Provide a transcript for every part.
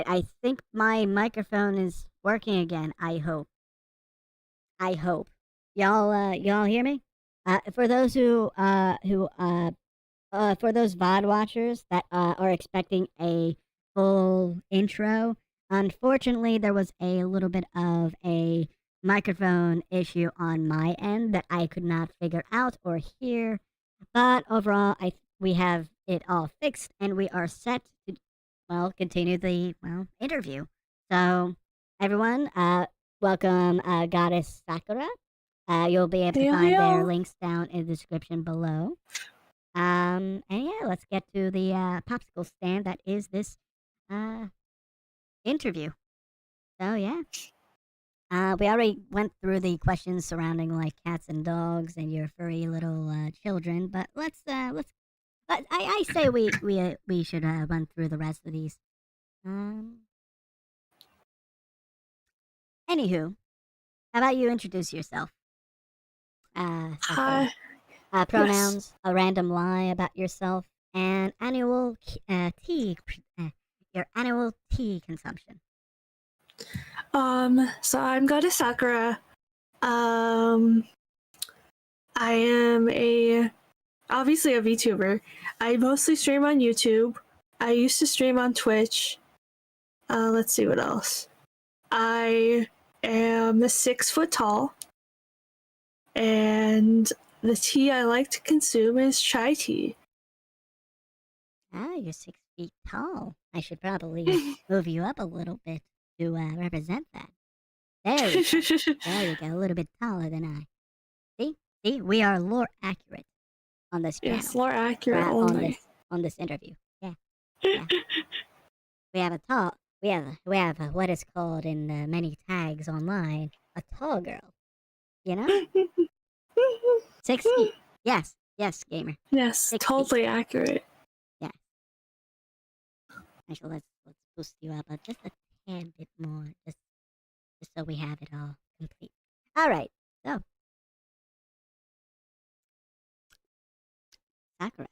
I think my microphone is working again. I hope. Y'all hear me? For those for those VOD watchers that are expecting a full intro, unfortunately, there was a little bit of a microphone issue on my end that I could not figure out or hear. But overall, we have it all fixed, and we are set to continue the interview. So, everyone, welcome, Goddess Sakura. You'll be able to find their links down in the description below. And yeah, let's get to the popsicle stand that is this interview. So yeah, we already went through the questions surrounding like cats and dogs and your furry little children, but let's. I say we should run through the rest of these. Anywho, how about you introduce yourself? Hi. Pronouns, Yes. a random lie about yourself, and annual your annual tea consumption. So I'm Goddess Sakura. I am obviously a VTuber. I mostly stream on YouTube. I used to stream on Twitch. Let's see what else. I am 6 foot tall, and the tea I like to consume is chai tea. Ah, you're 6 feet tall. I should probably move you up a little bit to represent that. There we go. There you go. A little bit taller than I. See, we are lore accurate on this channel. Yes, lore accurate only. On this interview. Yeah. We have what is called in many tags online a tall girl. You know, 6 feet. Yes, gamer. Yes, 6 totally feet. accurate. Yeah. Actually, let's boost you up just a tad bit more, just so we have it all complete. All right, so Sakura.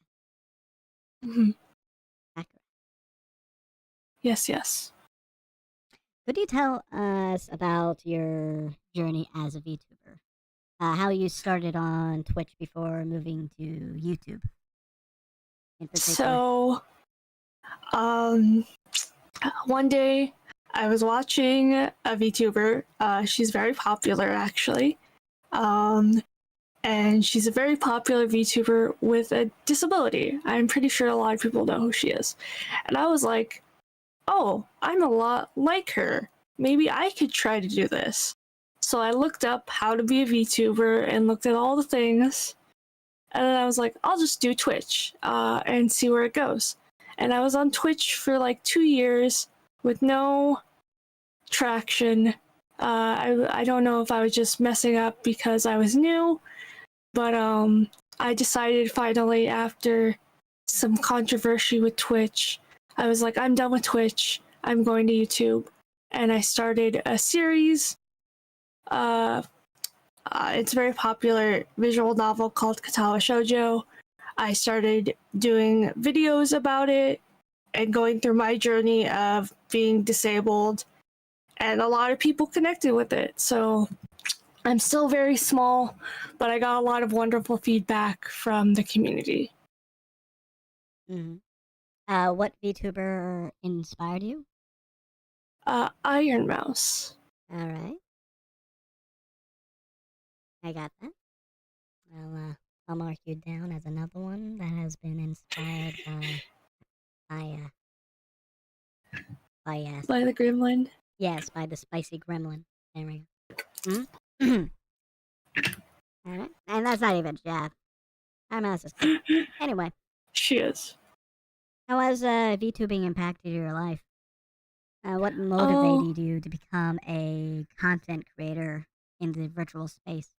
Mm-hmm. Sakura. Yes. Could you tell us about your journey as a VTuber? How you started on Twitch before moving to YouTube? In particular. So, one day I was watching a VTuber. She's very popular, actually. And she's a very popular VTuber with a disability. I'm pretty sure a lot of people know who she is. And I was like, oh, I'm a lot like her. Maybe I could try to do this. So I looked up how to be a VTuber and looked at all the things. And then I was like, I'll just do Twitch and see where it goes. And I was on Twitch for like 2 years with no traction. I don't know if I was just messing up because I was new, but I decided finally after some controversy with Twitch, I was like, I'm done with Twitch. I'm going to YouTube. And I started a series. It's a very popular visual novel called Katawa Shoujo. I started doing videos about it and going through my journey of being disabled, and a lot of people connected with it. So I'm still very small, but I got a lot of wonderful feedback from the community. Mm-hmm. What VTuber inspired you? Iron Mouse. All right. I got that. Well, I'll mark you down as another one that has been inspired by the gremlin. Yes, by the spicy gremlin. There we go. Mm-hmm. All right, and that's not even jab. I'm assistant. Anyway, she is. How has VTubing impacted your life? What motivated you to become a content creator in the virtual space?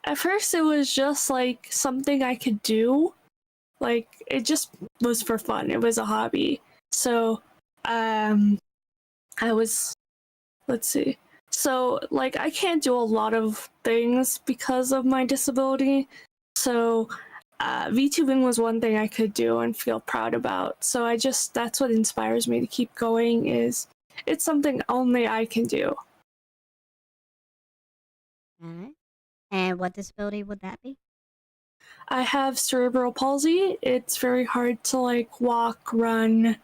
At first it was just like something I could do. Like it just was for fun. It was a hobby. So, let's see. So, like, I can't do a lot of things because of my disability. So, VTubing was one thing I could do and feel proud about. So that's what inspires me to keep going, is it's something only I can do. Alright. And what disability would that be? I have cerebral palsy. It's very hard to like walk, run,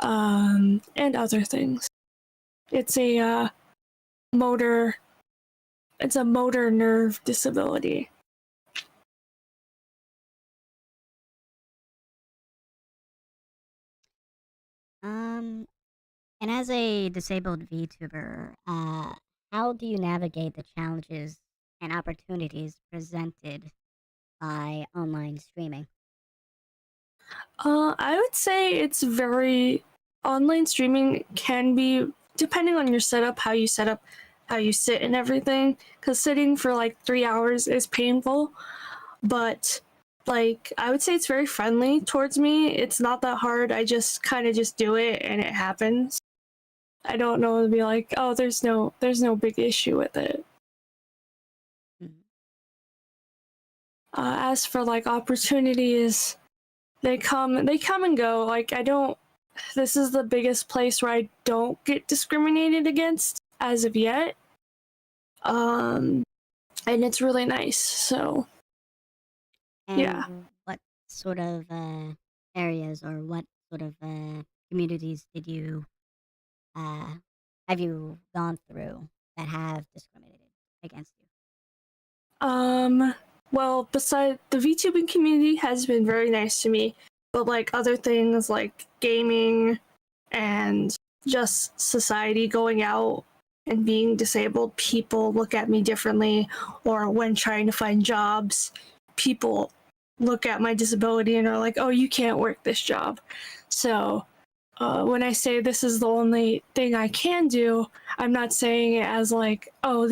and other things. It's a motor nerve disability. And as a disabled VTuber, how do you navigate the challenges and opportunities presented by online streaming? I would say online streaming can be, depending on your setup, how you sit and everything, because sitting for like 3 hours is painful, but like I would say it's very friendly towards me. It's not that hard. I just kind of just do it and it happens. I don't know to be like, oh, there's no big issue with it. Mhm. As for like opportunities, they come and go. Like this is the biggest place where I don't get discriminated against as of yet. And it's really nice. So yeah. And what sort of areas or what sort of communities did you have you gone through that have discriminated against you? Well, besides, the VTubing community has been very nice to me, but like other things like gaming and just society, going out and being disabled, people look at me differently. Or when trying to find jobs, people look at my disability and are like, oh, you can't work this job. So when I say this is the only thing I can do, I'm not saying it as like, oh,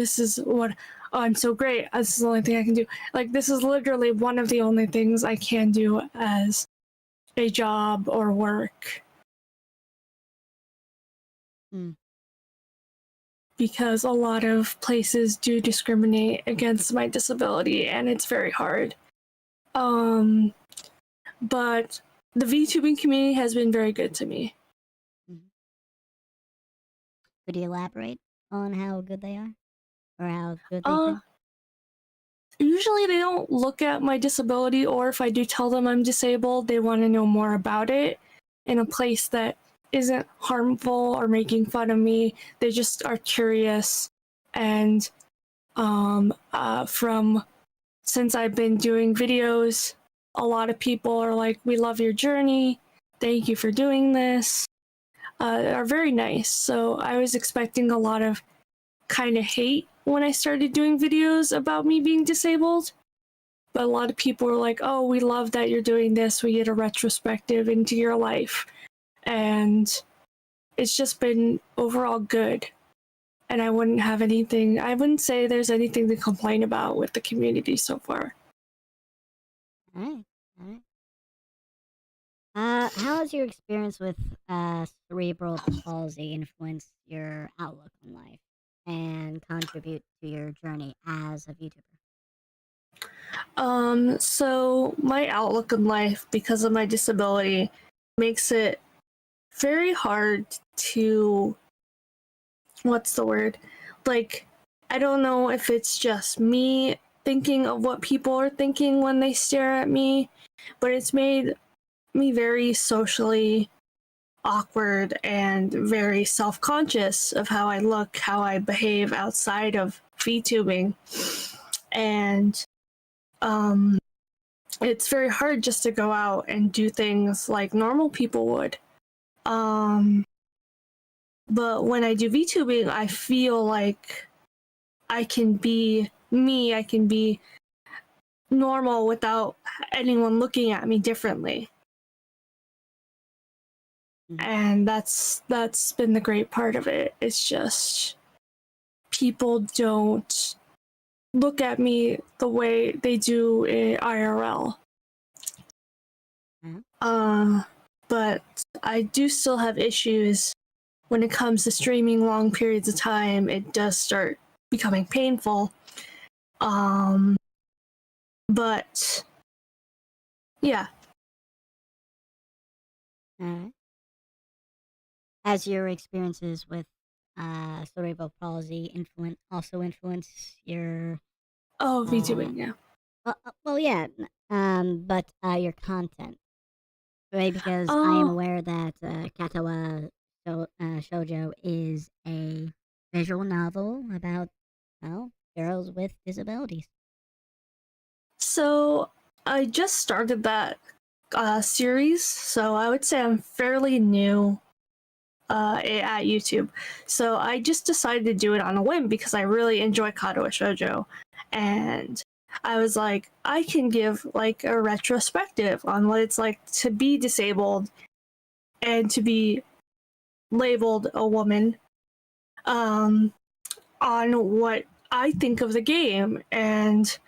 I'm so great, this is the only thing I can do. Like, this is literally one of the only things I can do as a job or work. Mm. Because a lot of places do discriminate against my disability, and it's very hard. But the VTubing community has been very good to me. Could you elaborate on how good they are? Or how good they've been? Usually they don't look at my disability, or if I do tell them I'm disabled, they want to know more about it in a place that isn't harmful or making fun of me. They just are curious. And since I've been doing videos, a lot of people are like, we love your journey. Thank you for doing this. Are very nice. So I was expecting a lot of kind of hate when I started doing videos about me being disabled. But a lot of people were like, oh, we love that you're doing this. We get a retrospective into your life. And it's just been overall good. And I wouldn't say there's anything to complain about with the community so far. Alright, alright. How has your experience with cerebral palsy influenced your outlook on life and contribute to your journey as a VTuber? So my outlook on life, because of my disability, makes it very hard to, what's the word? Like, I don't know if it's just me thinking of what people are thinking when they stare at me, but it's made me very socially awkward and very self-conscious of how I look, how I behave outside of VTubing. And it's very hard just to go out and do things like normal people would. But when I do VTubing, I feel like I can be me, I can be normal without anyone looking at me differently. And that's been the great part of it. It's just people don't look at me the way they do in IRL. But I do still have issues when it comes to streaming long periods of time. It does start becoming painful. But Yeah. Alright. Has your experiences with cerebral palsy also influence your Oh, uh VTubing, yeah. well yeah, but your content, right? Because I am Oh, aware that Shoujo is a visual novel about, well, girls with disabilities. so I just started that series, so I would say I'm fairly new at YouTube. So I just decided to do it on a whim because I really enjoy Kadoa Shoujo. And I was like, I can give like a retrospective on what it's like to be disabled and to be labeled a woman, um, on what I think of the game. And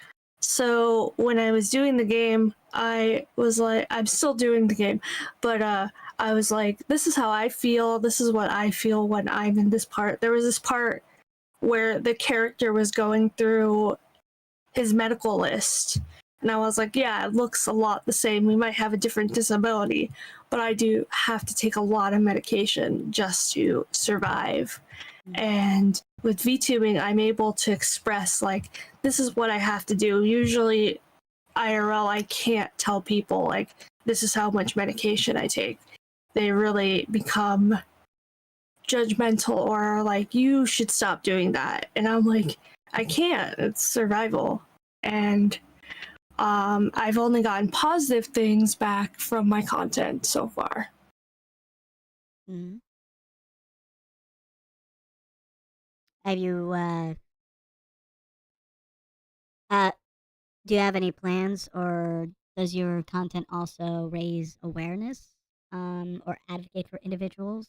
so when I was doing the game, I was like, I'm still doing the game, but I was like, this is how I feel. This is what I feel when I'm in this part. There was this part where the character was going through his medical list. And I was like, yeah, it looks a lot the same. We might have a different disability, but I do have to take a lot of medication just to survive. And with VTubing, I'm able to express, like, this is what I have to do. Usually, IRL, I can't tell people, like, this is how much medication I take. They really become judgmental or like, you should stop doing that. And I'm like, I can't. It's survival. And I've only gotten positive things back from my content so far. Mm-hmm. Have you do you have any plans, or does your content also raise awareness or advocate for individuals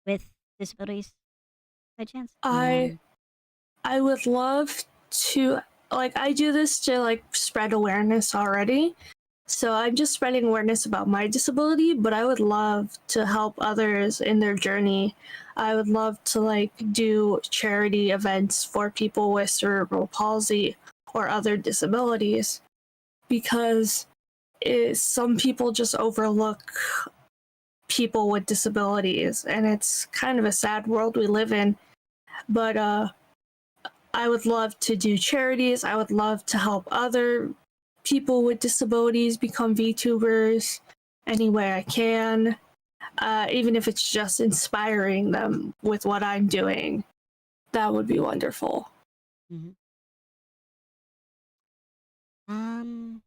with disabilities by chance? I would love to, like, I do this to like spread awareness already. So I'm just spreading awareness about my disability, but I would love to help others in their journey. I would love to like do charity events for people with cerebral palsy or other disabilities, because some people just overlook people with disabilities, and it's kind of a sad world we live in. But I would love to do charities. I would love to help other people with disabilities become VTubers any way I can, even if it's just inspiring them with what I'm doing. That would be wonderful. Mm-hmm. Um.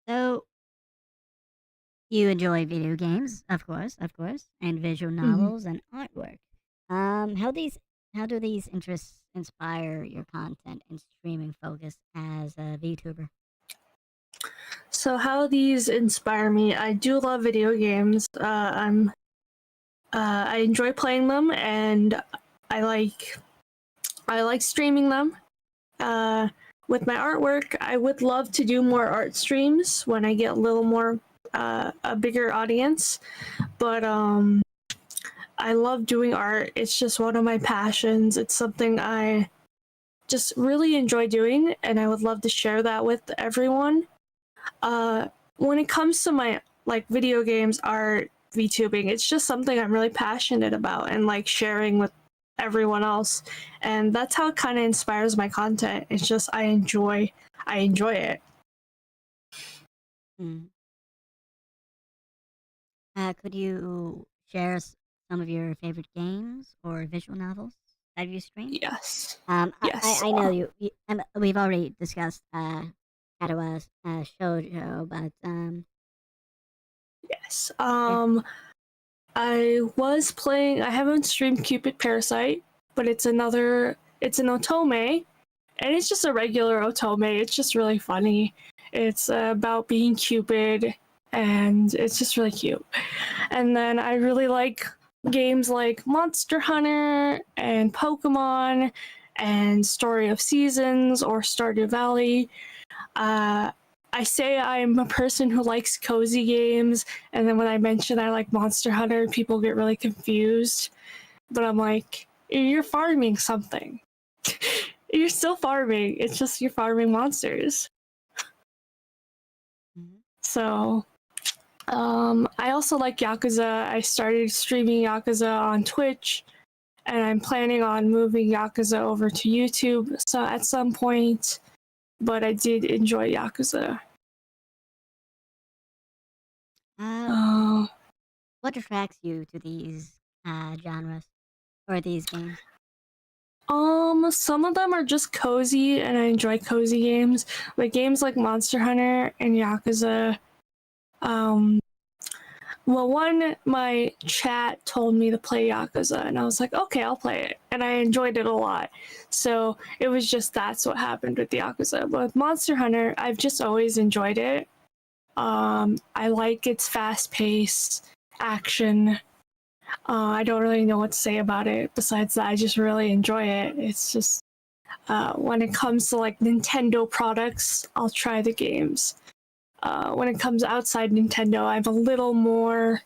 So you enjoy video games, of course, and visual Mm-hmm. novels and artwork. How do these interests inspire your content and streaming focus as a VTuber? So how these inspire me? I do love video games. I enjoy playing them, and I like I like streaming them. Uh, with my artwork, I would love to do more art streams when I get a little more a bigger audience. But I love doing art. It's just one of my passions. It's something I just really enjoy doing, and I would love to share that with everyone. Uh, when it comes to my like video games, art, VTubing, it's just something I'm really passionate about and like sharing with everyone else. And that's how it kind of inspires my content. It's just I enjoy it. Mm. Could you share some of your favorite games or visual novels that you stream? Yes. I Yes. know we've already discussed Katawa Shoujo, but Yes. yeah. I was playing. I haven't streamed Cupid Parasite, but it's an otome, and it's just a regular otome. It's just really funny. It's about being Cupid, and it's just really cute. And then I really like games like Monster Hunter and Pokemon and Story of Seasons or Stardew Valley. Uh, I say I'm a person who likes cozy games, and then when I mention I like Monster Hunter, people get really confused. But I'm like, you're farming something. You're still farming. It's just you're farming monsters. So, I also like Yakuza. I started streaming Yakuza on Twitch, and I'm planning on moving Yakuza over to YouTube so at some point, but I did enjoy Yakuza. What attracts you to these genres or these games? Some of them are just cozy, and I enjoy cozy games, but games like Monster Hunter and Yakuza, well, one, my chat told me to play Yakuza, and I was like, okay, I'll play it. And I enjoyed it a lot. So it was just that's what happened with the Yakuza. But with Monster Hunter, I've just always enjoyed it. I like its fast-paced action. I don't really know what to say about it. Besides that, I just really enjoy it. It's just, when it comes to like Nintendo products, I'll try the games. When it comes outside Nintendo, I have a little more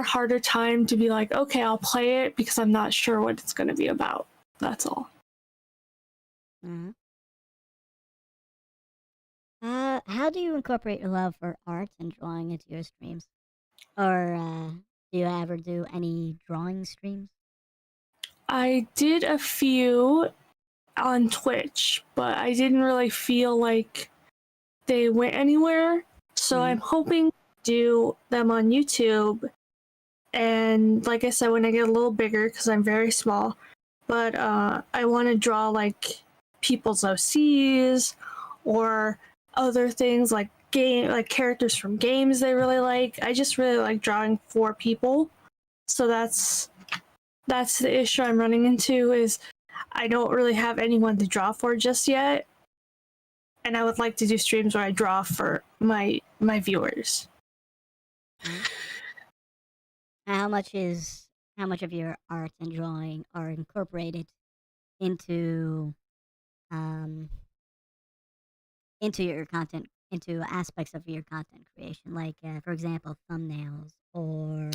harder time to be like, okay, I'll play it because I'm not sure what it's going to be about. That's all. Mm-hmm. How do you incorporate your love for art and drawing into your streams? Or do you ever do any drawing streams? I did a few on Twitch, but I didn't really feel like they went anywhere. So I'm hoping to do them on YouTube. And like I said, when I get a little bigger, because I'm very small, but I want to draw like people's OCs or other things like characters from games they really like. I just really like drawing for people. So that's the issue I'm running into, is I don't really have anyone to draw for just yet. And I would like to do streams where I draw for my viewers. How much of your art and drawing are incorporated into your content, into aspects of your content creation, like for example, thumbnails or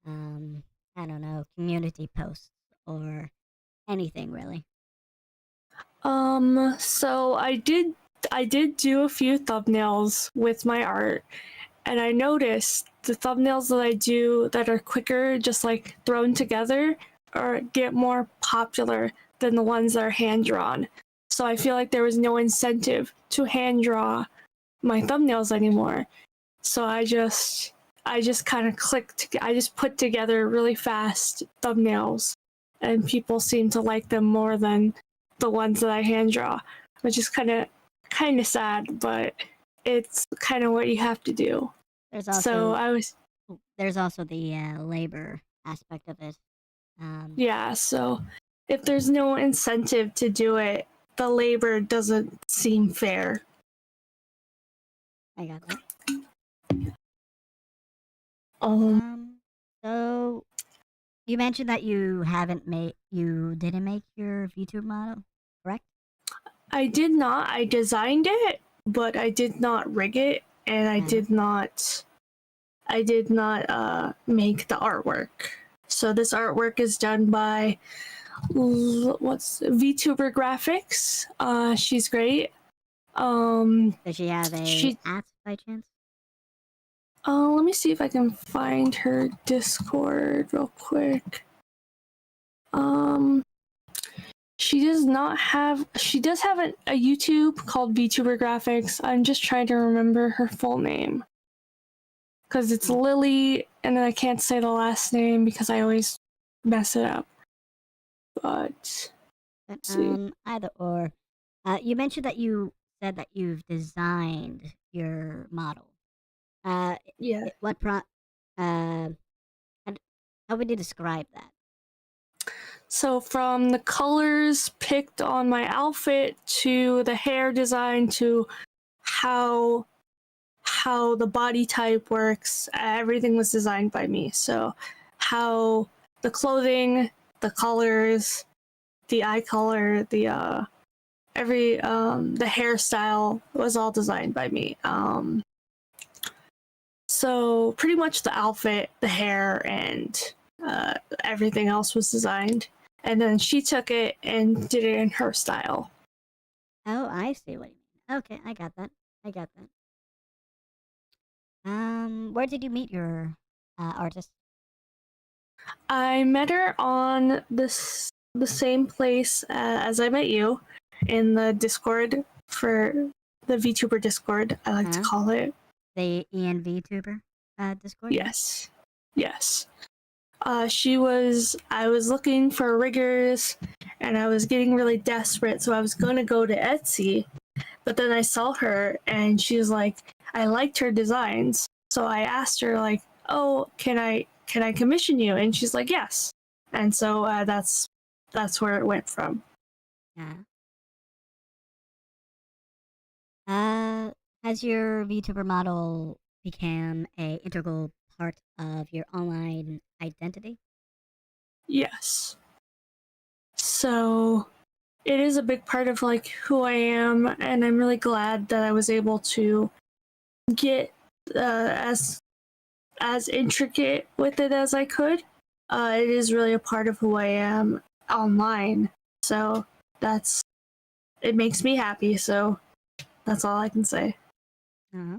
I don't know, community posts or anything really? So I did do a few thumbnails with my art, and I noticed the thumbnails that I do that are quicker, just like thrown together, or get more popular than the ones that are hand drawn. So I feel like there was no incentive to hand draw my thumbnails anymore. So I just kind of I just put together really fast thumbnails, and people seem to like them more than the ones that I hand draw, which is kind of sad, but it's kind of what you have to do. There's also there's also the labor aspect of it. Yeah, so if there's no incentive to do it, the labor doesn't seem fair. I got that. So you mentioned that you didn't make your VTuber model, correct? I did not. I designed it, but I did not rig it, and I did not make the artwork. So this artwork is done by Vtuber graphics. She's great. Does she have a app by chance? Let me see if I can find her Discord real quick. She does have a YouTube called Vtuber Graphics. I'm just trying to remember her full name, because it's Lily, and then I can't say the last name because I always mess it up. But either or. You mentioned that you said that you've designed your model. Yeah. And how would you describe that? So from the colors picked on my outfit to the hair design to how the body type works, everything was designed by me. So how the clothing, the colors, the eye color, the hairstyle was all designed by me. So pretty much the outfit, the hair, and everything else was designed. And then she took it and did it in her style. Oh, I see what you mean. Okay, I got that. Where did you meet your artist? I met her on the same place as I met you, in the Discord for the VTuber Discord, I like to call it. The Vtuber Discord? Yes. Yes. I was looking for riggers and I was getting really desperate, so I was going to go to Etsy, but then I saw her and she was like, I liked her designs. So I asked her like, "Oh, can I commission you?" And she's like, "Yes." And so that's where it went from. Yeah. Has your VTuber model become a integral part of your online identity? Yes. So it is a big part of like who I am, and I'm really glad that I was able to get as intricate with it as I could. It is really a part of who I am online, so it makes me happy. So that's all I can say. Uh-huh.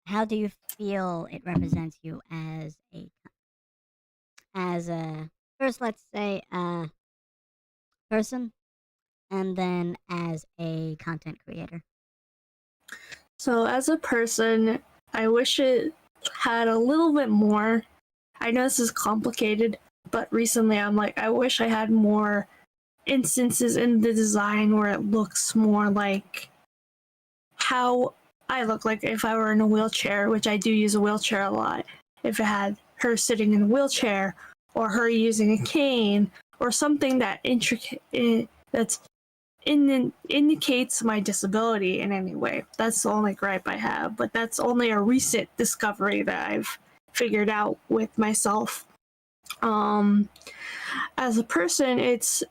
How do you feel it represents you as a first, let's say, a person, and then as a content creator? So as a person, I wish it had a little bit more. I know this is complicated, but recently I'm like, I wish I had more instances in the design where it looks more like how I look like if I were in a wheelchair, which I do use a wheelchair a lot. If it had her sitting in a wheelchair or her using a cane or something that indicates my disability in any way. That's the only gripe I have, but that's only a recent discovery that I've figured out with myself. As a person, it's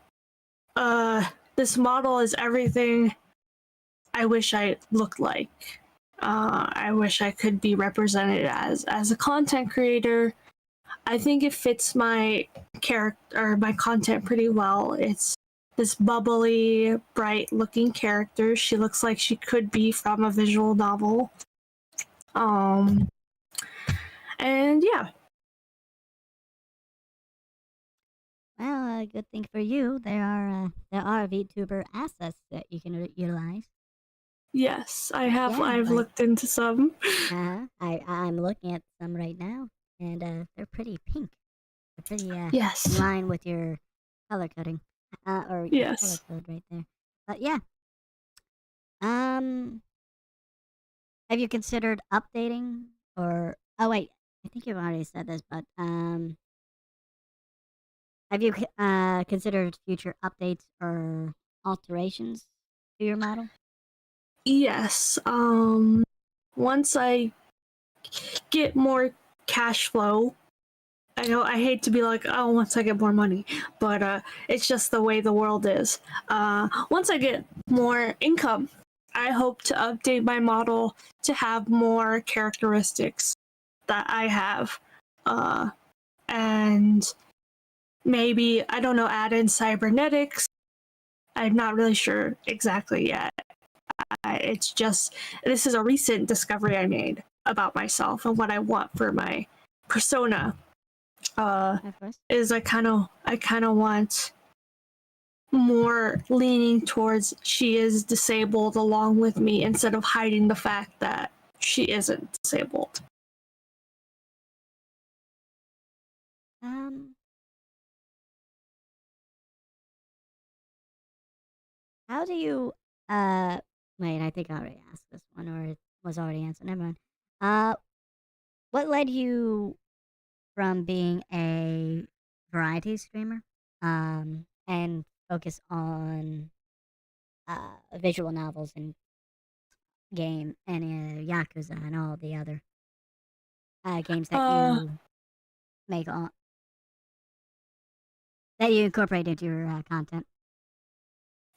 this model is everything I wish I looked like. I wish I could be represented as a content creator. I think it fits my character or my content pretty well. It's this bubbly, bright looking character. She looks like she could be from a visual novel. And yeah. Well, a good thing for you, there are VTuber assets that you can utilize. Yes, I have. Yeah, I've like looked into some. I'm looking at some right now, and they're pretty pink. They're pretty Yes. in line with your color coding, or your color Yes. code right there. But yeah, um, have you considered updating or? Oh wait, I think you've already said this, but have you considered future updates or alterations to your model? Yes. Once I get more cash flow, I know I hate to be like, oh, once I get more money, but it's just the way the world is. Once I get more income, I hope to update my model to have more characteristics that I have. And maybe, I don't know, add in cybernetics. I'm not really sure exactly yet. It's just, this is a recent discovery I made about myself and what I want for my persona. Is I kind of want more leaning towards she is disabled along with me instead of hiding the fact that she isn't disabled. How do you wait, I think I already asked this one or it was already answered. Never mind. What led you from being a variety streamer and focus on visual novels and game and Yakuza and all the other games that you make on that you incorporate into your content?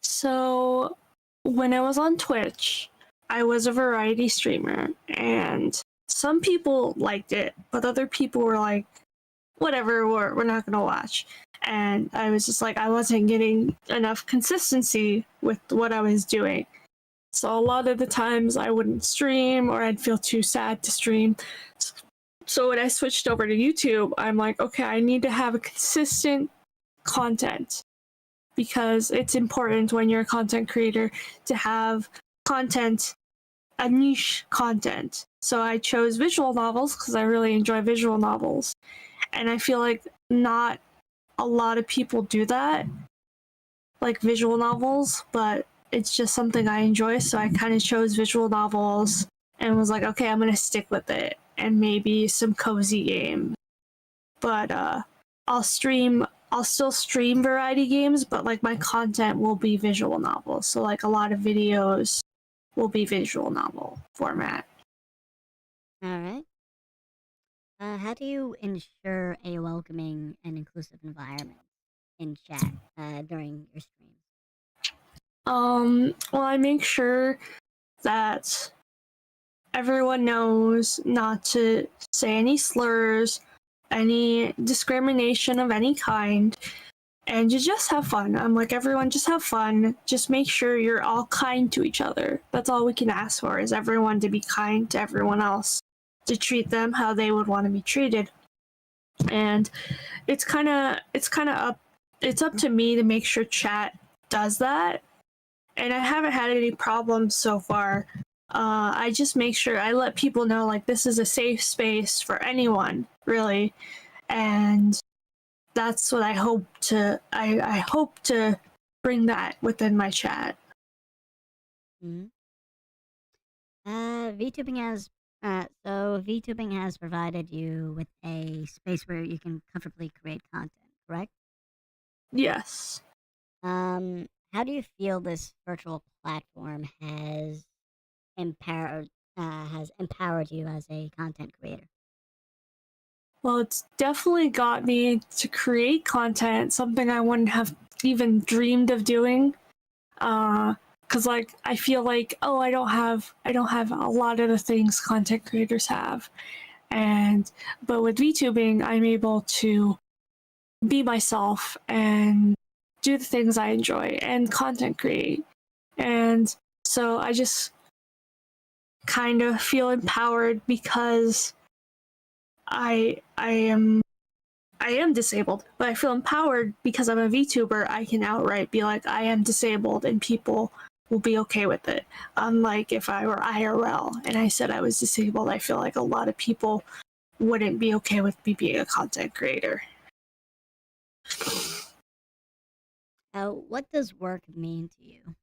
So when I was on Twitch, I was a variety streamer, and some people liked it, but other people were like, whatever, we're not gonna watch. And I was just like, I wasn't getting enough consistency with what I was doing. So a lot of the times I wouldn't stream or I'd feel too sad to stream. So when I switched over to YouTube, I'm like, okay, I need to have a consistent content because it's important when you're a content creator to have content, a niche content. So I chose visual novels because I really enjoy visual novels. And I feel like not a lot of people do that, like visual novels, but it's just something I enjoy. So I kind of chose visual novels and was like, okay, I'm going to stick with it and maybe some cozy game. But I'll still stream variety games, but like my content will be visual novels. So like a lot of videos will be visual novel format. All right. How do you ensure a welcoming and inclusive environment in chat during your streams? Well, I make sure that everyone knows not to say any slurs, any discrimination of any kind, and you just have fun. I'm like, everyone, just have fun. Just make sure you're all kind to each other. That's all we can ask for, is everyone to be kind to everyone else, to treat them how they would want to be treated. And it's up to me to make sure chat does that. And I haven't had any problems so far. I just make sure I let people know, like, this is a safe space for anyone, really. And that's what I hope to bring that within my chat. Mm-hmm. VTubing has provided you with a space where you can comfortably create content, correct? Yes. How do you feel this virtual platform has empowered you as a content creator? Well, it's definitely got me to create content, something I wouldn't have even dreamed of doing. Cause like I feel like, oh, I don't have a lot of the things content creators have. But with VTubing, I'm able to be myself and do the things I enjoy and content create. And so I just kind of feel empowered because I am disabled, but I feel empowered because I'm a VTuber. I can outright be like, I am disabled, and people will be okay with it. Unlike if I were IRL and I said I was disabled, I feel like a lot of people wouldn't be okay with me being a content creator. What does work mean to you?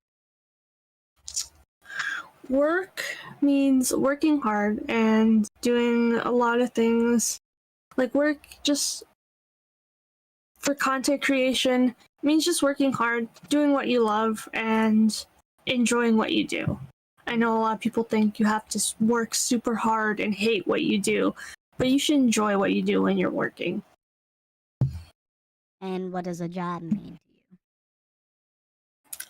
Work means working hard and doing a lot of things. Like work just for content creation means just working hard, doing what you love, and enjoying what you do. I know a lot of people think you have to work super hard and hate what you do, but you should enjoy what you do when you're working. And what does a job mean to you?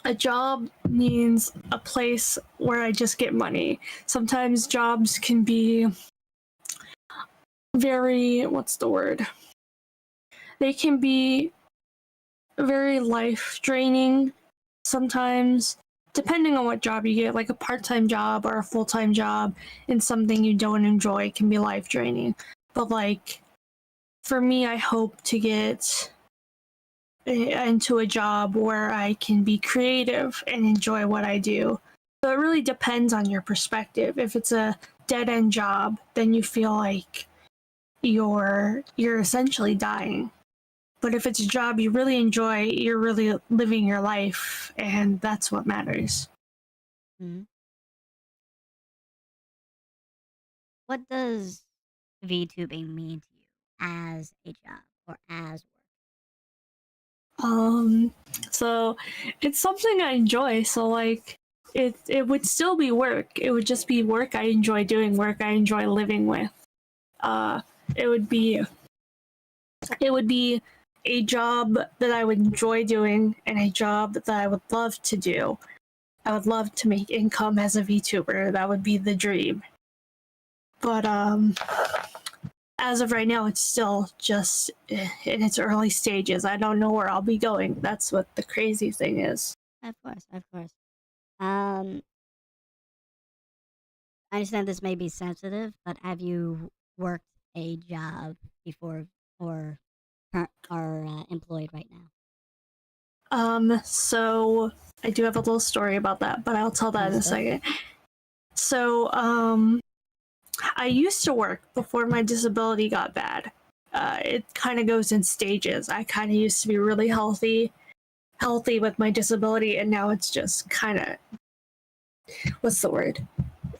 A job means a place where I just get money. Sometimes jobs can be very, what's the word? They can be very life draining sometimes, depending on what job you get. Like a part-time job or a full-time job in something you don't enjoy can be life draining. But like for me, I hope to get into a job where I can be creative and enjoy what I do. So it really depends on your perspective. If it's a dead-end job, then you feel like you're essentially dying. But if it's a job you really enjoy, you're really living your life, and that's what matters. Mm-hmm. What does VTubing mean to you as a job or as work? So it's something I enjoy. So like it would still be work. It would just be work I enjoy doing, work I enjoy living with. It would be a job that I would enjoy doing and a job that I would love to do. I would love to make income as a VTuber. That would be the dream. But as of right now, it's still just in its early stages. I don't know where I'll be going. That's what the crazy thing is. Of course, of course. Um, I understand this may be sensitive, but have you worked a job before or are employed right now? So I do have a little story about that, but I'll tell that in a Understood. second. So, I used to work before my disability got bad. It kind of goes in stages. I kind of used to be really healthy with my disability, and now it's just kind of, what's the word?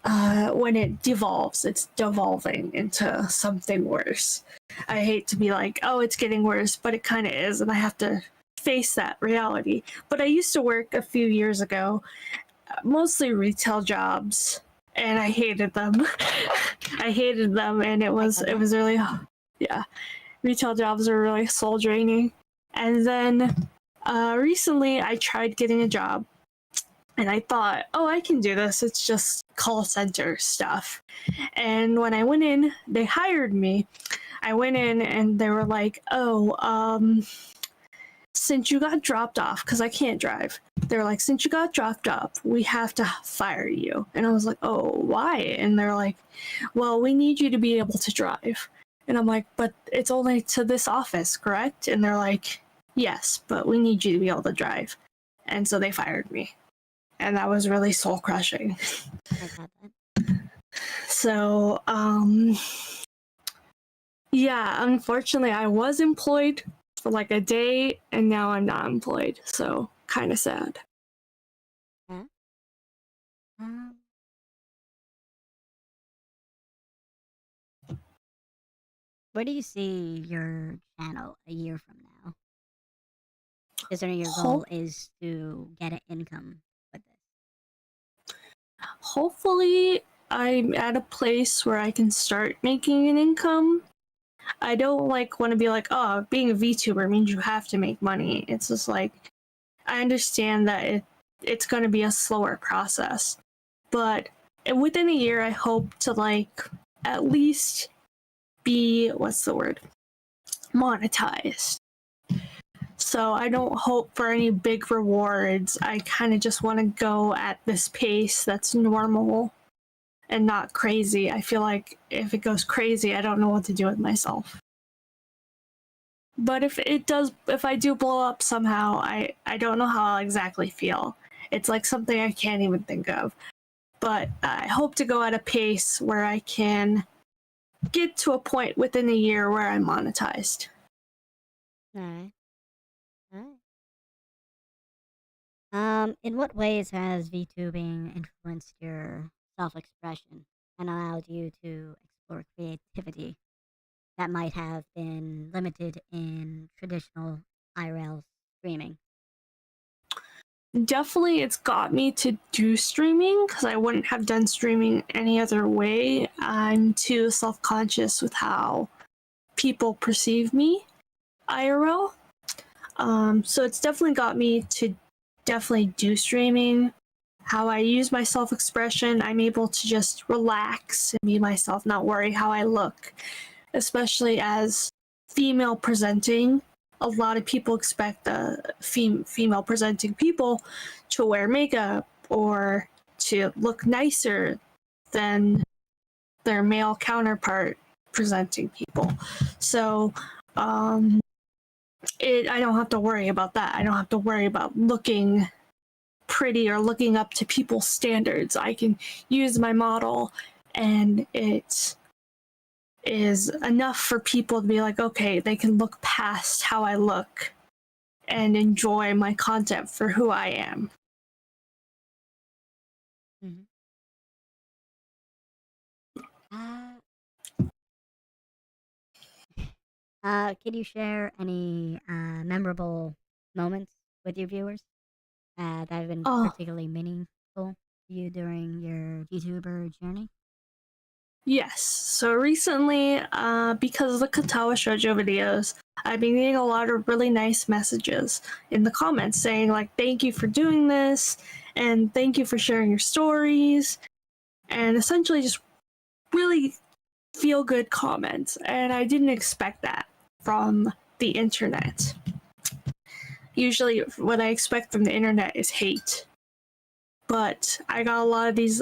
When it devolves, it's devolving into something worse. I hate to be like, oh, it's getting worse, but it kind of is, and I have to face that reality. But I used to work a few years ago, mostly retail jobs, and I hated them. I hated them, and it was really, yeah. Retail jobs are really soul draining. And then recently, I tried getting a job, and I thought, oh, I can do this. It's just call center stuff. And when I went in, they hired me. I went in, and they were like, oh, since you got dropped off, because I can't drive, they're like, since you got dropped off, we have to fire you. And I was like, oh, why? And they're like, well, we need you to be able to drive. And I'm like, but it's only to this office, correct? And they're like, yes, but we need you to be able to drive. And so they fired me. And that was really soul crushing. I got that. So, yeah, unfortunately, I was employed for like a day, and now I'm not employed. So, kind of sad. Yeah. Where do you see your channel a year from now? Considering your goal is to get an income with this. Hopefully, I'm at a place where I can start making an income. I don't want to be like, oh, being a VTuber means you have to make money. It's just like, I understand that it's going to be a slower process, but within a year, I hope to at least be, what's the word, monetized. So I don't hope for any big rewards. I kind of just want to go at this pace that's normal and not crazy. I feel like if it goes crazy, I don't know what to do with myself. But if I do blow up somehow, I don't know how I'll exactly feel. It's like something I can't even think of. But I hope to go at a pace where I can get to a point within a year where I'm monetized. Alright. In what ways has VTubing influenced your self-expression and allowed you to explore creativity that might have been limited in traditional IRL streaming? Definitely, it's got me to do streaming because I wouldn't have done streaming any other way. I'm too self-conscious with how people perceive me IRL. So it's definitely got me to definitely do streaming. How I use my self-expression, I'm able to just relax and be myself, not worry how I look, especially as female presenting. A lot of people expect female presenting people to wear makeup or to look nicer than their male counterpart presenting people. So I don't have to worry about that. I don't have to worry about looking pretty or looking up to people's standards. I can use my model, and it is enough for people to be like, okay, they can look past how I look and enjoy my content for who I am. Mm-hmm. Can you share any memorable moments with your viewers that have been particularly meaningful to you during your YouTuber journey? Yes. So recently, because of the Katawa Shoujo videos, I've been getting a lot of really nice messages in the comments saying thank you for doing this, and thank you for sharing your stories, and essentially just really feel good comments. And I didn't expect that from the internet. Usually what I expect from the internet is hate. But I got a lot of these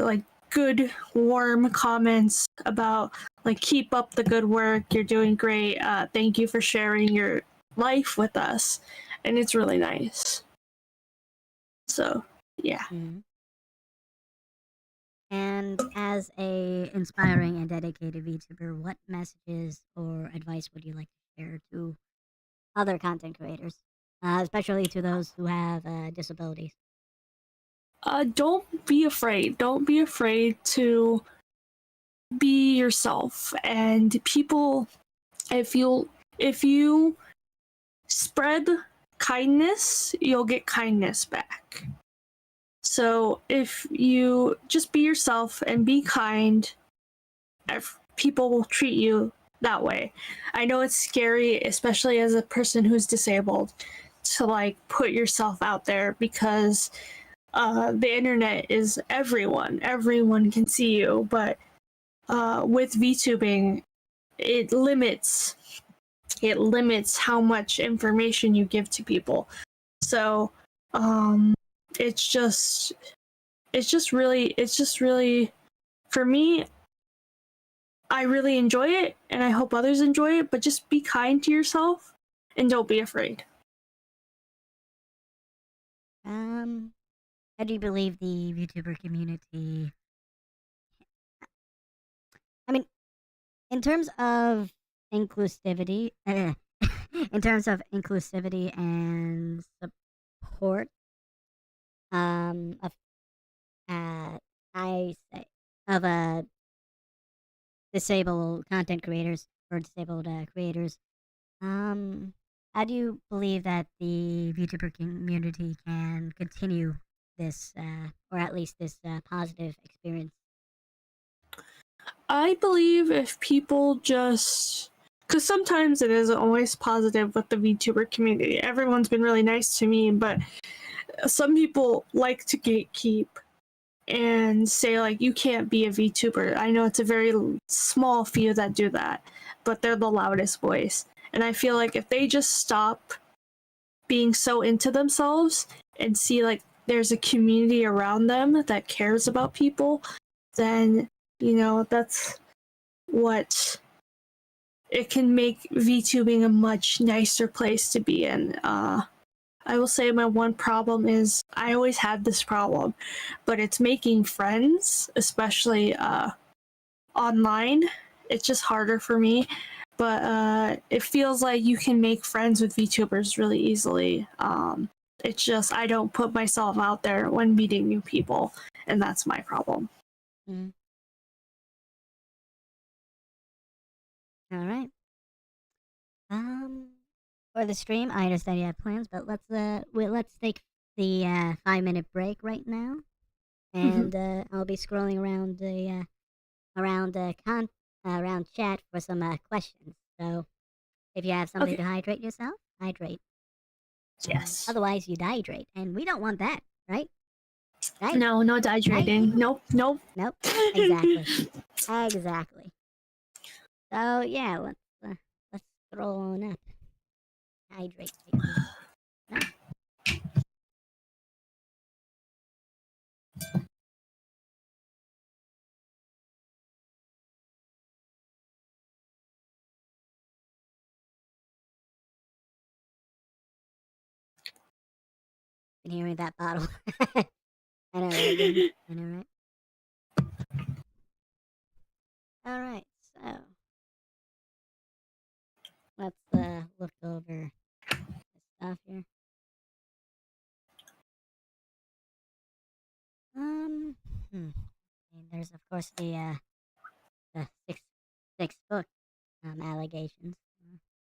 good, warm comments about like keep up the good work, you're doing great. Thank you for sharing your life with us, and it's really nice. So yeah. Mm-hmm. And as a inspiring and dedicated VTuber, what messages or advice would you like to share to other content creators, especially to those who have disabilities? Don't be afraid. Don't be afraid to be yourself. And people, if you spread kindness, you'll get kindness back. So if you just be yourself and be kind, people will treat you that way. I know it's scary, especially as a person who's disabled, to like put yourself out there because the internet is everyone can see you, but with VTubing, it limits how much information you give to people. So it's just really, for me, I really enjoy it and I hope others enjoy it, but just be kind to yourself and don't be afraid. How do you believe the VTuber community? I mean, in terms of inclusivity, in terms of inclusivity and support, of I say of disabled content creators or disabled creators, how do you believe that the VTuber community can continue this, or at least this positive experience? I believe if people just, because sometimes it isn't always positive with the VTuber community. Everyone's been really nice to me, but some people like to gatekeep and say like you can't be a VTuber. I know it's a very small few that do that, but they're the loudest voice. And I feel like if they just stop being so into themselves and see like there's a community around them that cares about people, then that's what it can make VTubing a much nicer place to be in. I will say my one problem is I always had this problem, but it's making friends, especially online. It's just harder for me, but it feels like you can make friends with VTubers really easily. It's just I don't put myself out there when meeting new people, and that's my problem. Mm. All right. For the stream, I understand you have plans, but let's take the 5 minute break right now, and I'll be scrolling around the around chat for some questions. So if you have something Okay. to hydrate yourself, hydrate. Yes. Otherwise, you dehydrate, and we don't want that, right? Right? No, no dehydrating. Right? Nope. Nope. Exactly. Exactly. So yeah, let's scroll on up. Hydrate, people. No. Been hearing that bottle. I know, right, Jamie? I know, right? All right, so let's look over the stuff here. And there's of course the six book allegations,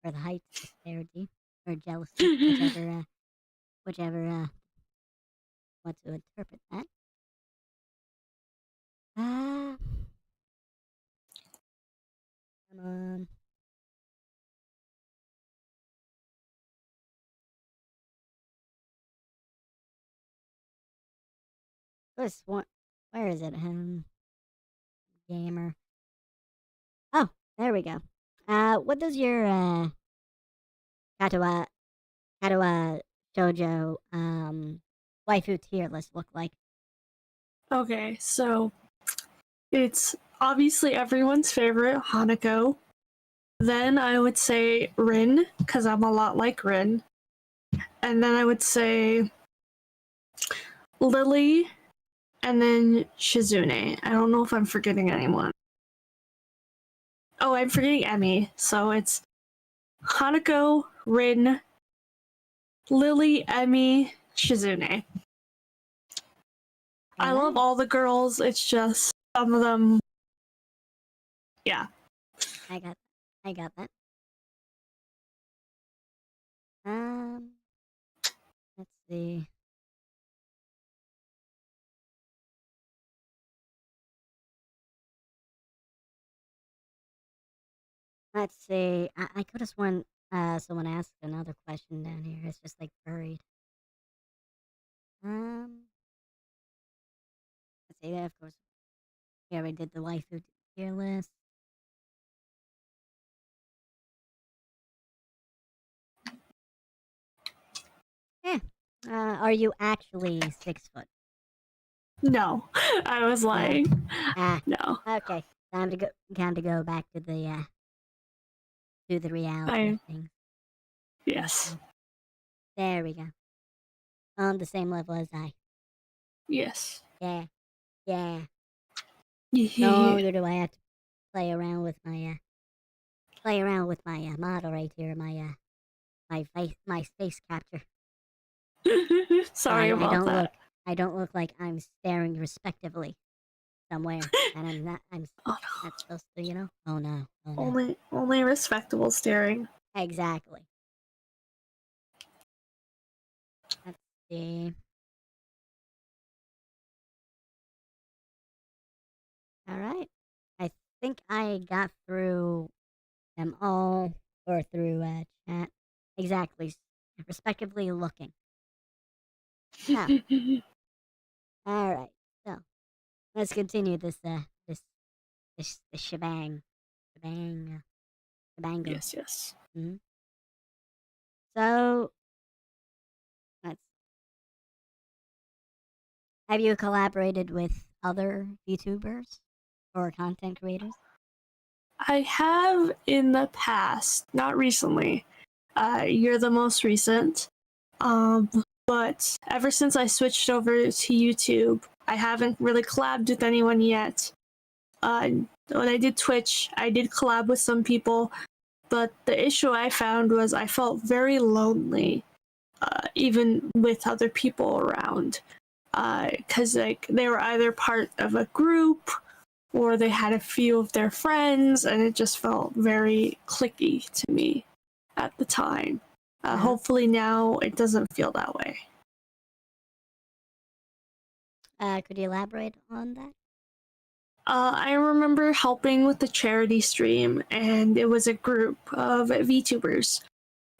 or the height disparity or jealousy, whichever what to interpret that. Come on. This one, where is it? Gamer. Oh, there we go. What does your Katawa Shoujo waifu tier list look like? Okay, so It's obviously everyone's favorite, Hanako. Then I would say Rin, because I'm a lot like Rin. And then I would say Lily, and then Shizune. I don't know if I'm forgetting anyone. Oh, I'm forgetting Emmy. So it's Hanako, Rin, Lily, Emmy, Shizune. I love all the girls. It's just some of them. Yeah. I got that. Let's see. Let's see. I could have sworn someone asked another question down here. It's just like buried. Let's see. Yeah, of course. Yeah, we did the waifu tier list. Yeah. Are you actually 6 foot? No, I was lying. No. Okay. Time to go back to the reality of things. Yes. There we go. On the same level as I. Yes. Yeah. Yeah. Yeah. No longer do I have to play around with my model right here, my face capture. Sorry about that. I don't look like I'm staring respectively somewhere, and I'm not. I'm Oh, not supposed to, you know. Oh no. Only respectable staring. Exactly. Let's see. All right. I think I got through them all, or through chat. Exactly. Respectively looking. Now, all right. So let's continue this shebang. Shebango. Yes. Mm-hmm. So, have you collaborated with other VTubers or content creators? I have in the past, not recently. You're the most recent. But ever since I switched over to YouTube, I haven't really collabed with anyone yet. When I did Twitch, I did collab with some people, but the issue I found was I felt very lonely, even with other people around, because like they were either part of a group or they had a few of their friends, and it just felt very cliquey to me at the time. Hopefully now it doesn't feel that way. Could you elaborate on that? I remember helping with the charity stream, and it was a group of VTubers.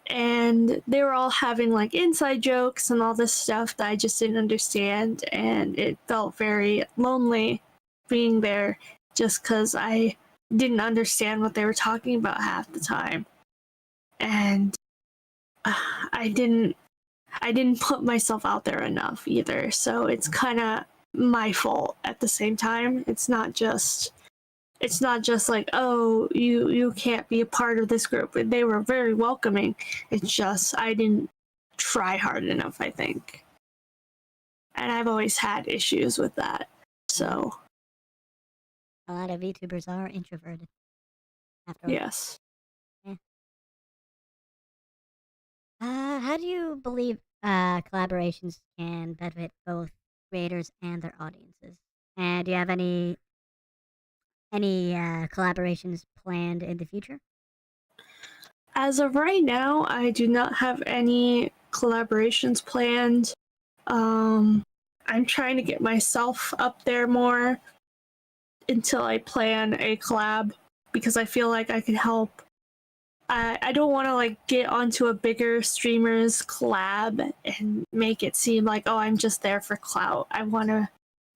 And they were all having like inside jokes and all this stuff that I just didn't understand, and it felt very lonely being there just because I didn't understand what they were talking about half the time. And I didn't put myself out there enough either, so it's kind of my fault at the same time. It's not just like, oh, you can't be a part of this group. They were very welcoming. It's just I didn't try hard enough, I think. And I've always had issues with that. So a lot of VTubers are introverted. After all. Yes. Yeah. How do you believe collaborations can benefit both creators and their audiences? And do you have any collaborations planned in the future? As of right now, I do not have any collaborations planned. I'm trying to get myself up there more until I plan a collab, because I feel like I can help. I don't want to like get onto a bigger streamers collab and make it seem like, oh, I'm just there for clout. I want to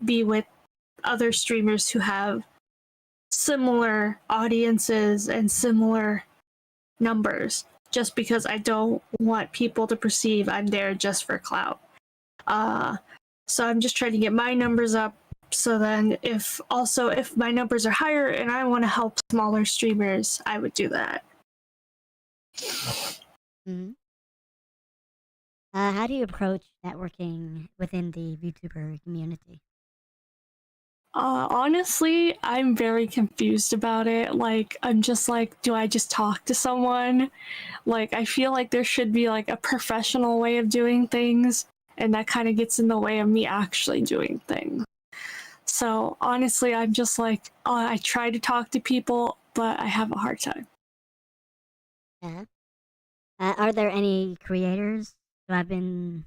be with other streamers who have similar audiences and similar numbers, just because I don't want people to perceive I'm there just for clout. So I'm just trying to get my numbers up So then if my numbers are higher and I want to help smaller streamers, I would do that. Mm-hmm. How do you approach networking within the VTuber community? Honestly, I'm very confused about it. Like, I'm just like, do I just talk to someone? Like, I feel like there should be like a professional way of doing things, and that kind of gets in the way of me actually doing things. So honestly, I'm just like, I try to talk to people, but I have a hard time. Yeah. Are there any creators who have been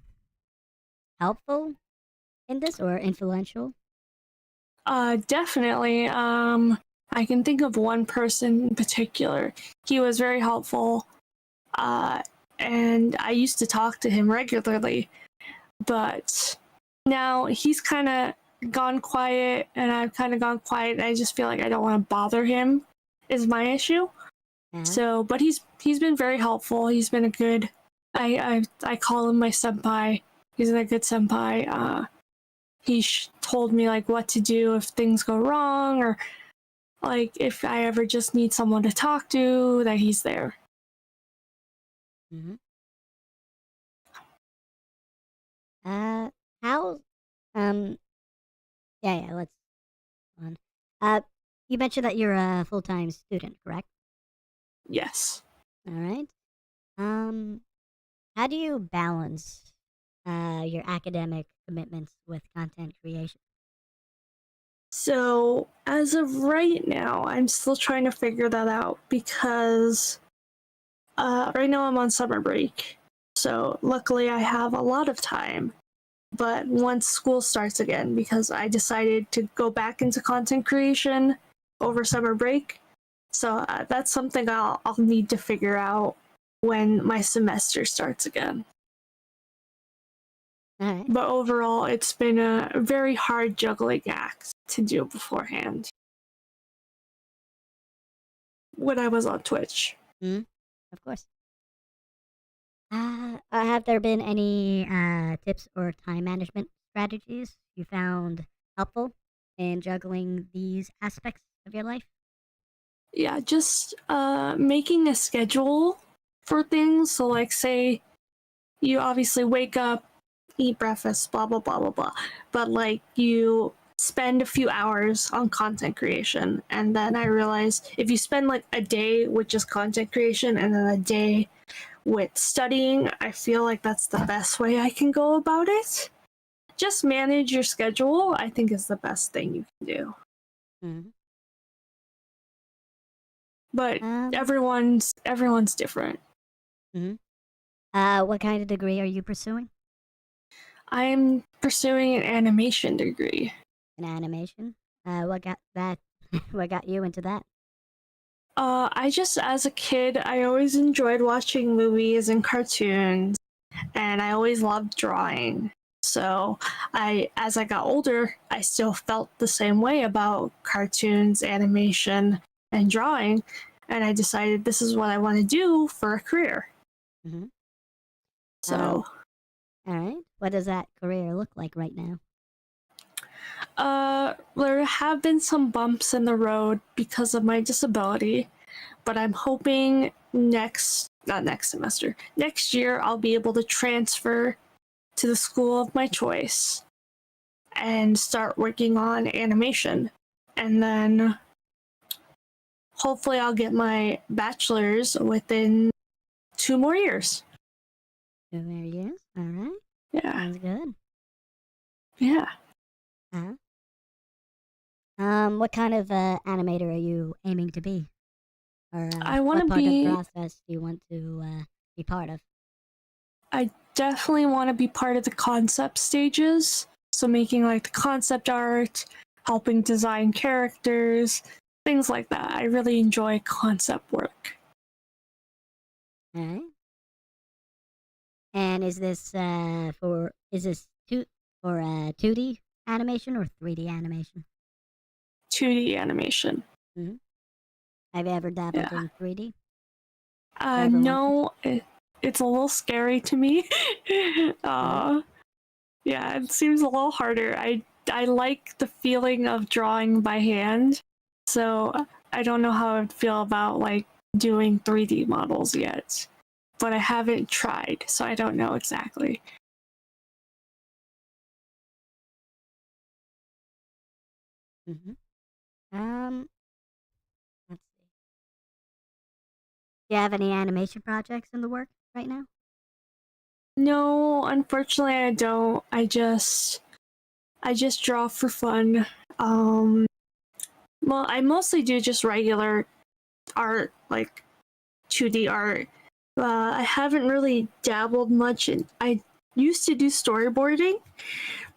helpful in this or influential? Definitely. I can think of one person in particular. He was very helpful, and I used to talk to him regularly, but now he's kind of gone quiet, and I've kind of gone quiet, and I just feel like I don't want to bother him, is my issue. Yeah. So, but he's been very helpful. He's been a good. I call him my senpai. He's a good senpai. He told me like what to do if things go wrong, or like if I ever just need someone to talk to, that he's there. Mm-hmm. How, yeah, let's go on. You mentioned that you're a full-time student, correct? Yes. All right. How do you balance your academic commitments with content creation? So as of right now, I'm still trying to figure that out because right now I'm on summer break. So luckily I have a lot of time. But once school starts again, because I decided to go back into content creation over summer break, so that's something I'll need to figure out when my semester starts again. All right. But overall, it's been a very hard juggling act to do beforehand when I was on Twitch. Mm-hmm. Of course. Have there been any tips or time management strategies you found helpful in juggling these aspects of your life? Yeah, just making a schedule for things. So, like, say you obviously wake up, eat breakfast, blah, blah, blah, blah, blah. But, like, you spend a few hours on content creation. And then I realized if you spend, like, a day with just content creation and then a day with studying, I feel like that's the best way I can go about it. Just manage your schedule, I think, is the best thing you can do. Mm-hmm. But Um, everyone's different. mm-hmm. What kind of degree are you pursuing? I'm pursuing an animation degree. An animation? What got that? What got you into that? I just, as a kid, I always enjoyed watching movies and cartoons, and I always loved drawing. So as I got older, I still felt the same way about cartoons, animation, and drawing, and I decided this is what I want to do for a career. Mm-hmm. So, all right. What does that career look like right now? there have been some bumps in the road because of my disability, but I'm hoping next year, I'll be able to transfer to the school of my choice and start working on animation. And then hopefully I'll get my bachelor's within 2 more years. 2 more years? All right. Yeah. Sounds good. Yeah. Uh-huh. What kind of animator are you aiming to be? Or I want what to part of the be, process do you want to be part of? I definitely want to be part of the concept stages. So making like the concept art, helping design characters, things like that. I really enjoy concept work. All right. And is this for 2D animation or 3D animation? 2D animation. Mm-hmm. Have you ever dabbled in 3D? No, it's a little scary to me. Mm-hmm. Yeah, it seems a little harder. I like the feeling of drawing by hand, so I don't know how I'd feel about like doing 3D models yet, but I haven't tried, so I don't know exactly. Let's see. Do you have any animation projects in the work right now? No, unfortunately, I don't. I just draw for fun. Well, I mostly do just regular art, like 2D art. I haven't really dabbled much in. I used to do storyboarding,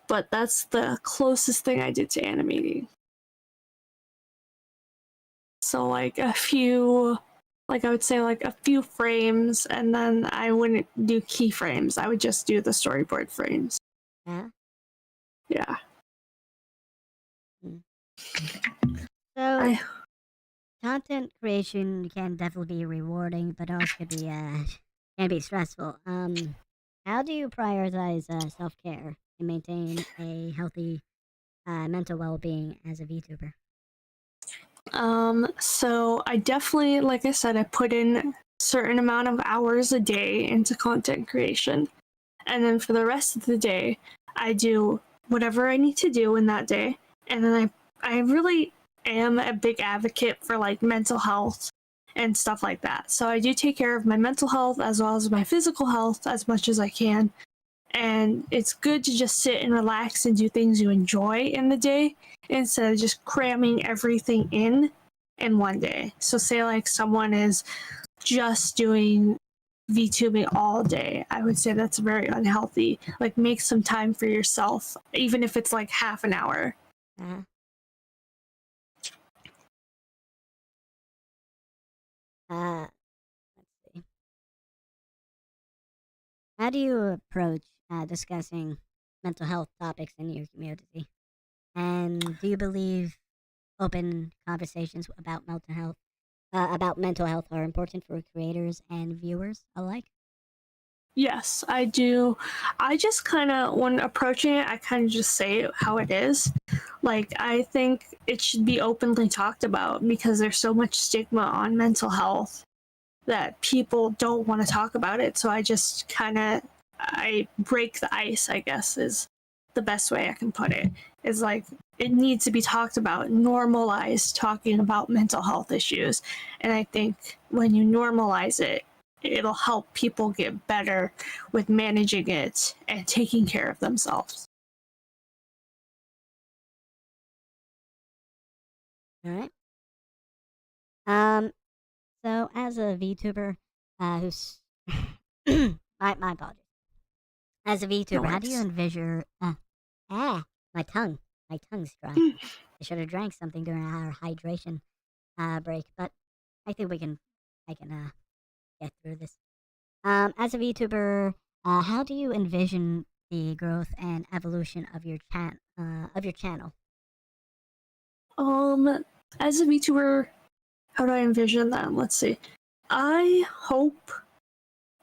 but that's the closest thing I did to animating. So like a few, like I would say like a few frames, and then I wouldn't do keyframes. I would just do the storyboard frames. Yeah. Yeah. So content creation can definitely be rewarding, but also can be stressful. How do you prioritize self care and maintain a healthy mental well being as a VTuber? So I definitely, like I said, I put in a certain amount of hours a day into content creation. And then for the rest of the day, I do whatever I need to do in that day. And then I really am a big advocate for like mental health and stuff like that. So I do take care of my mental health as well as my physical health as much as I can. And it's good to just sit and relax and do things you enjoy in the day instead of just cramming everything in one day. So say like someone is just doing VTubing all day, I would say that's very unhealthy. Like make some time for yourself, even if it's like half an hour. Uh, let's see. How do you approach discussing mental health topics in your community? And do you believe open conversations about mental health are important for creators and viewers alike? Yes, I do. I just kind of, when approaching it, I kind of just say it how it is. Like, I think it should be openly talked about because there's so much stigma on mental health that people don't want to talk about it. So I just kind of, I break the ice, I guess, is the best way I can put it. Is like, it needs to be talked about, normalize talking about mental health issues. And I think when you normalize it, it'll help people get better with managing it and taking care of themselves. All right. Um. So as a VTuber, who's my apologies. As a No VTuber, how do you worries. envision? My tongue's dry. I should have drank something during our hydration break, but I think I can get through this. As a VTuber, how do you envision the growth and evolution of your channel? As a VTuber, how do I envision that? Let's see. I hope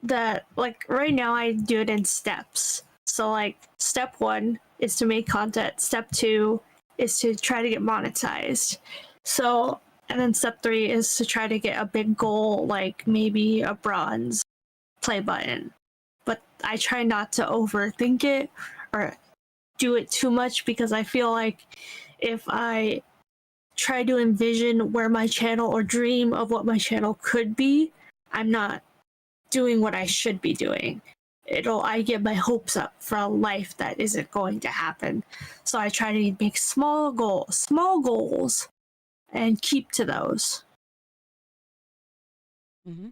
that, like, right now I do it in steps. So like step 1 is to make content, step 2 is to try to get monetized. So, and then step 3 is to try to get a big goal, like maybe a bronze play button. But I try not to overthink it or do it too much because I feel like if I try to envision where my channel or dream of what my channel could be, I'm not doing what I should be doing. I get my hopes up for a life that isn't going to happen. So I try to make small goals, and keep to those. Mm-hmm.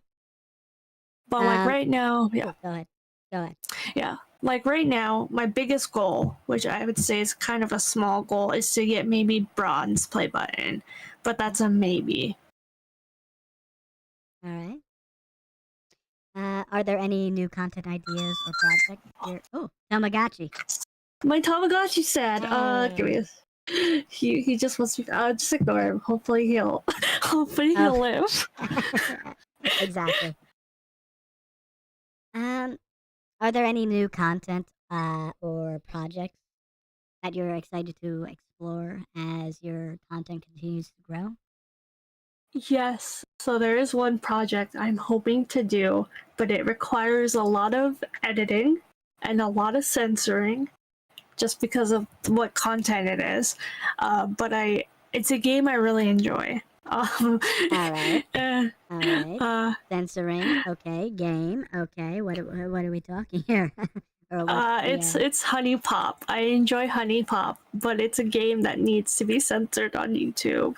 But like right now, yeah, Oh, go ahead. Go ahead. yeah. Like right now, my biggest goal, which I would say is kind of a small goal, is to get maybe bronze play button. But that's a maybe. All right. Are there any new content ideas or projects here? Oh, Tamagotchi. My Tamagotchi said, give me Hey. he just wants to just ignore him. Hopefully he'll hopefully Oh, he'll live. exactly. Um, are there any new content or projects that you're excited to explore as your content continues to grow? Yes, so there is one project I'm hoping to do, but it requires a lot of editing and a lot of censoring just because of what content it is. But it's a game I really enjoy. All right. uh, All right. uh, Censoring. Okay. Game. Okay. What are we talking here? Or what's the it's Honey Pop. I enjoy Honey Pop, but it's a game that needs to be censored on YouTube.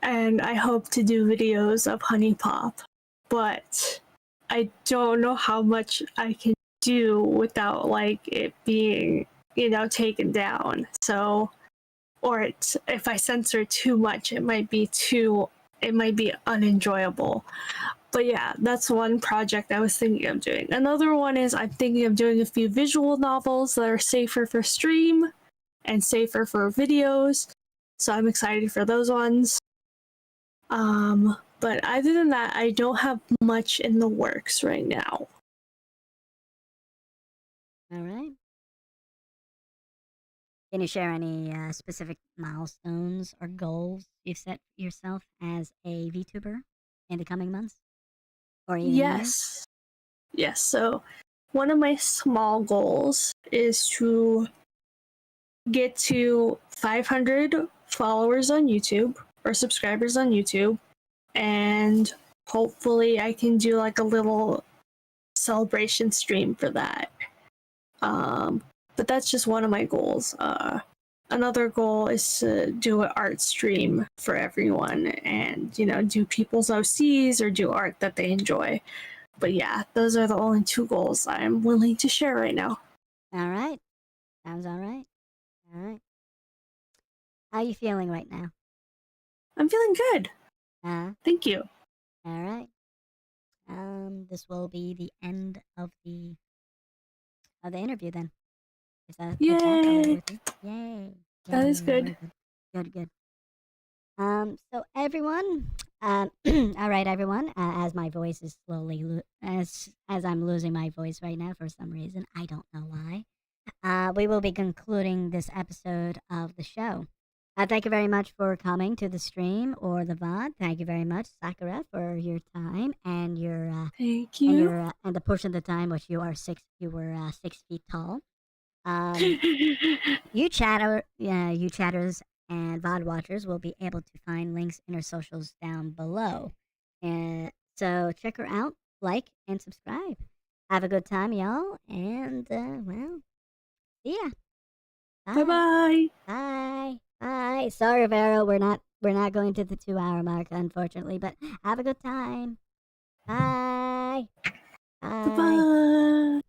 And I hope to do videos of Honey Pop, but I don't know how much I can do without like it being, taken down. So, or if I censor too much, it might be unenjoyable. But yeah, that's one project I was thinking of doing. Another one is I'm thinking of doing a few visual novels that are safer for stream and safer for videos. So I'm excited for those ones. But other than that, I don't have much in the works right now. All right. Can you share any specific milestones or goals you've set yourself as a VTuber in the coming months or even years? Yes. So one of my small goals is to get to 500 followers on YouTube or subscribers on YouTube, and hopefully I can do like a little celebration stream for that. But that's just one of my goals. Another goal is to do an art stream for everyone and, do people's OCs or do art that they enjoy. But yeah, those are the only two goals I'm willing to share right now. All right. Sounds all right. All right. How are you feeling right now? I'm feeling good. Thank you. All right. This will be the end of the interview then. Is that Yay! with you? Yay! That is good. Good. So everyone, all right, everyone. As my voice is slowly as I'm losing my voice right now for some reason, I don't know why. We will be concluding this episode of the show. Thank you very much for coming to the stream or the VOD. Thank you very much, Sakura, for your time and your Thank you. and the portion of the time which you were 6 feet tall. You chatters and VOD watchers will be able to find links in her socials down below. And so check her out, like, and subscribe. Have a good time, y'all, and well, see ya. Bye. Bye. Sorry, Vero, we're not going to the 2-hour mark, unfortunately, but have a good time. Bye. Bye.